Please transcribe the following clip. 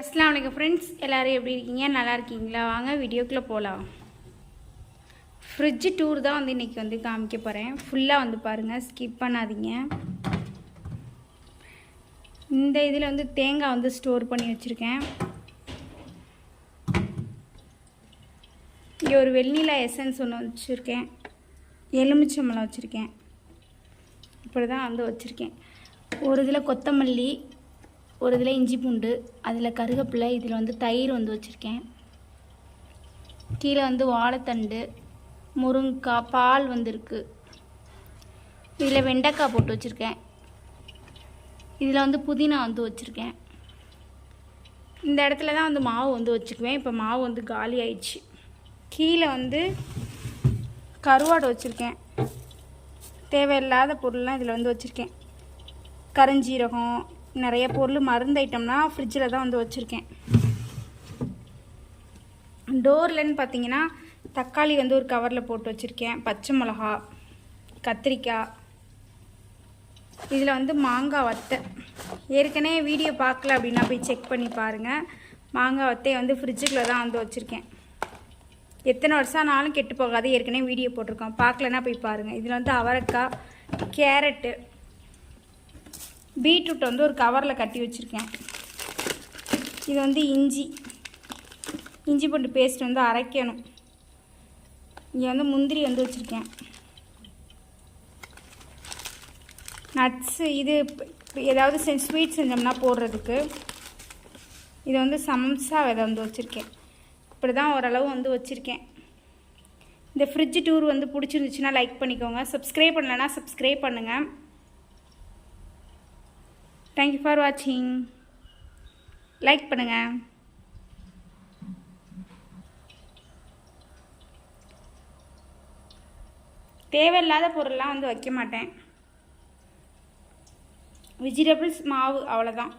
அஸ்ஸலாமு அலைக்கும் ஃப்ரெண்ட்ஸ், எல்லோரும் எப்படி இருக்கீங்க? நல்லா இருக்கீங்களா? வாங்க வீடியோக்குள்ளே போகலாம். ஃப்ரிட்ஜ் டூர் தான் வந்து இன்றைக்கி வந்து காமிக்க போகிறேன். ஃபுல்லாக வந்து பாருங்கள், ஸ்கிப் பண்ணாதீங்க. இந்த இதில் வந்து தேங்காய் வந்து ஸ்டோர் பண்ணி வச்சுருக்கேன். இங்கே ஒரு வெண்ணிலா எசன்ஸ் ஒன்று வச்சுருக்கேன். எலுமிச்சம்பழம் வச்சுருக்கேன். இப்படி தான் வந்து வச்சுருக்கேன். ஒரு இதில் கொத்தமல்லி, ஒரு இதில் இஞ்சி பூண்டு, அதில் கருவேப்பிலை, இதில் வந்து தயிர் வந்து வச்சுருக்கேன். கீழே வந்து வாழைத்தண்டு, முருங்கைக்காய், பால் வந்து இருக்குது. இதில் வெண்டைக்காய் போட்டு வச்சுருக்கேன். இதில் வந்து புதினா வந்து வச்சுருக்கேன். இந்த இடத்துல தான் வந்து மாவு வந்து வச்சுக்குவேன். இப்போ மாவு வந்து காலி ஆயிடுச்சு. கீழே வந்து கருவாடு வச்சுருக்கேன். தேவையில்லாத பொருள்லாம் இதில் வந்து வச்சுருக்கேன். கருஞ்சீரகம், நிறைய பொருள் மருந்து ஐட்டம்னா ஃப்ரிட்ஜில் தான் வந்து வச்சுருக்கேன். டோர்லன்னு பார்த்தீங்கன்னா தக்காளி வந்து ஒரு கவரில் போட்டு வச்சுருக்கேன். பச்சை மிளகா, கத்திரிக்காய், இதில் வந்து மாங்காய் வத்தை. ஏற்கனவே வீடியோ பார்க்கல அப்படின்னா போய் செக் பண்ணி பாருங்கள். மாங்காய் வத்தையை வந்து ஃப்ரிட்ஜுக்குள்ளே தான் வந்து வச்சுருக்கேன். எத்தனை வருஷம் ஆனாலும் கெட்டு போகாது. ஏற்கனவே வீடியோ போட்டிருக்கோம், பார்க்கலன்னா போய் பாருங்கள். இதில் வந்து அவரைக்காய், கேரட்டு, பீட்ரூட் வந்து ஒரு கவரில் கட்டி வச்சுருக்கேன். இது வந்து இஞ்சி பூண்டு பேஸ்ட் வந்து அரைக்கணும். இங்கே வந்து முந்திரி வந்து வச்சுருக்கேன். நட்ஸு, இது ஏதாவது ஸ்வீட் செஞ்சோம்னா போடுறதுக்கு. இது வந்து சம்சா விதை வந்து வச்சுருக்கேன். இப்படி தான் ஓரளவு வந்து வச்சுருக்கேன். இந்த ஃப்ரிட்ஜ் டூர் வந்து பிடிச்சிருந்துச்சுன்னா லைக் பண்ணிக்கோங்க. சப்ஸ்கிரைப் பண்ணலைன்னா சப்ஸ்கிரைப் பண்ணுங்கள். தேங்க்யூ ஃபார் வாட்சிங். லைக் பண்ணுங்கள். தேவையில்லாத பொருள்லாம் வந்து வைக்க மாட்டேன். வெஜிடபிள்ஸ், மாவு, அவ்வளோதான்.